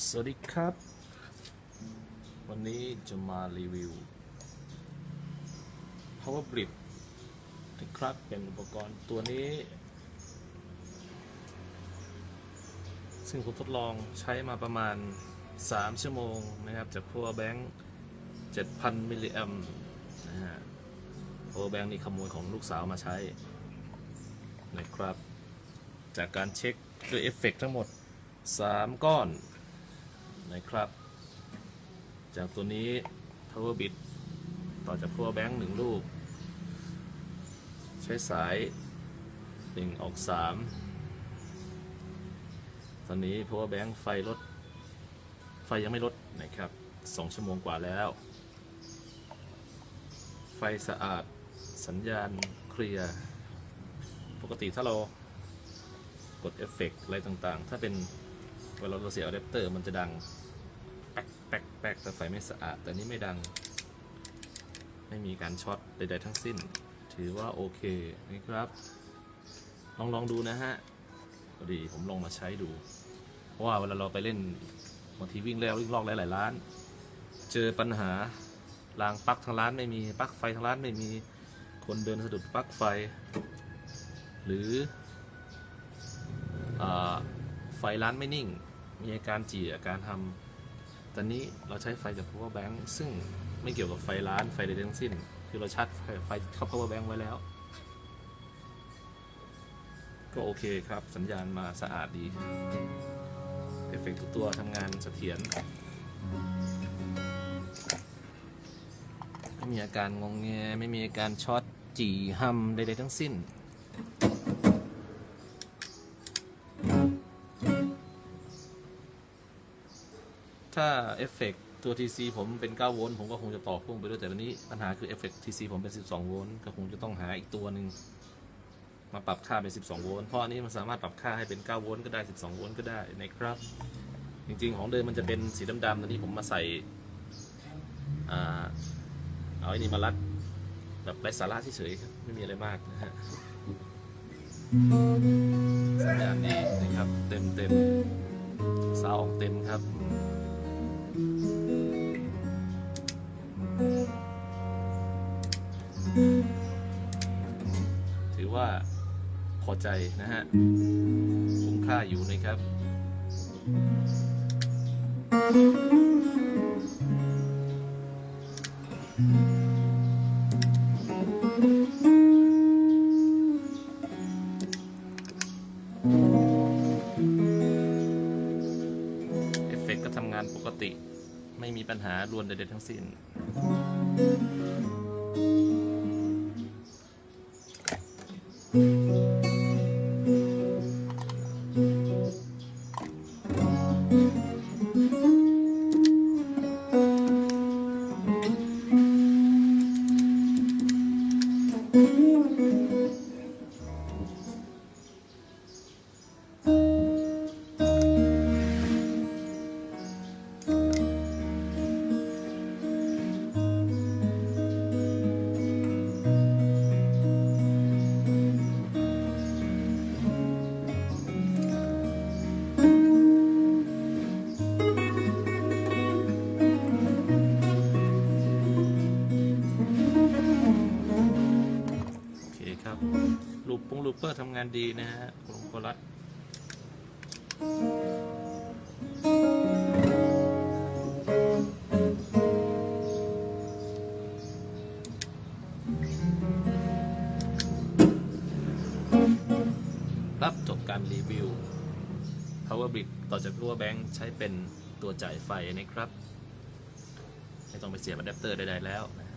สวัสดีครับวันนี้จะมารีวิว Power Brick นะครับเป็นอุปกรณ์ตัวนี้ซึ่งผมทดลองใช้มาประมาณ3 ชั่วโมงนะครับจาก Power Bank 7,000 มิลลิแอมป์นะฮะ Power Bank นี่ขโมยของลูกสาวมาใช้นะครับจากการเช็คด้วยเอฟเฟกต์ทั้งหมด3 ก้อนนะครับจากตัวนี้ Power Bit ต่อจาก Power Bank 1 ลูกใช้สาย1ออก3ตอนนี้ Power Bank ไฟยังไม่ลดนะครับ2 ชั่วโมงกว่าแล้วไฟสะอาดสัญญาณเคลียร์ปกติถ้าเรากดเอฟเฟกต์อะไรต่างๆถ้าเป็นเวลาเราเสียอะแดปเตอร์มันจะดังแป๊กแต่ไฟไม่สะอาดแต่นี้ไม่ดังไม่มีการช็อตใดๆทั้งสิ้นถือว่าโอเคนะครับลองดูนะฮะพอดีผมลองมาใช้ดูเพราะว่าเวลาเราไปเล่นบางทีวิ่งแล้ววิ่งลอกหลายร้านเจอปัญหารางปลั๊กทางร้านไม่มีปลั๊กไฟทางร้านไม่มีคนเดินสะดุดปลั๊กไฟหรือไฟร้านไม่นิ่งมีอาการจี่อาการทำตอนนี้เราใช้ไฟจาก Power Bank ซึ่งไม่เกี่ยวกับไฟร้านไฟใดทั้งสิ้นคือเราชาร์จไฟเข้า Power Bank ไว้แล้วก็โอเคครับสัญญาณมาสะอาดดีเอฟเฟกต์ทุกตัวทำงานเสถียรไม่มีอาการงงแงไม่มีอาการช็อตจี่ฮัมใดๆทั้งสิ้นถ้าเอฟเฟกต์ตัว TC ผมเป็น9 โวลต์ผมก็คงจะต่อพ่วงไปด้วยแต่วันนี้ปัญหาคือเอฟเฟกต์ TC ผมเป็น12 โวลต์ก็คงจะต้องหาอีกตัวหนึ่งมาปรับค่าเป็น12 โวลต์เพราะอันนี้มันสามารถปรับค่าให้เป็น9 โวลต์ก็ได้12 โวลต์ก็ได้นะครับจริงๆของเดิมมันจะเป็นสีดำๆตอนนี้ผมมาใส่เอาไอ้นี่มารัดแบบไร้สาระเฉยๆครับไม่มีอะไรมากนะฮะสัญญาณดีนะครับเต็มซาวด์เต็มครับถือว่าพอใจนะฮะคุ้มค่าอยู่นะครับเอฟเฟกต์ก็ทำงานปกติไม่มีปัญหารวนใดๆทั้งสิ้นลูปเปอร์ทำงานดีนะฮะคุณโคลัสครับจบการรีวิว Power Brick ต่อจาก Power Bank ใช้เป็นตัวจ่ายไฟนะครับไม่ต้องไปเสียบอะแดปเตอร์ใดๆแล้วนะ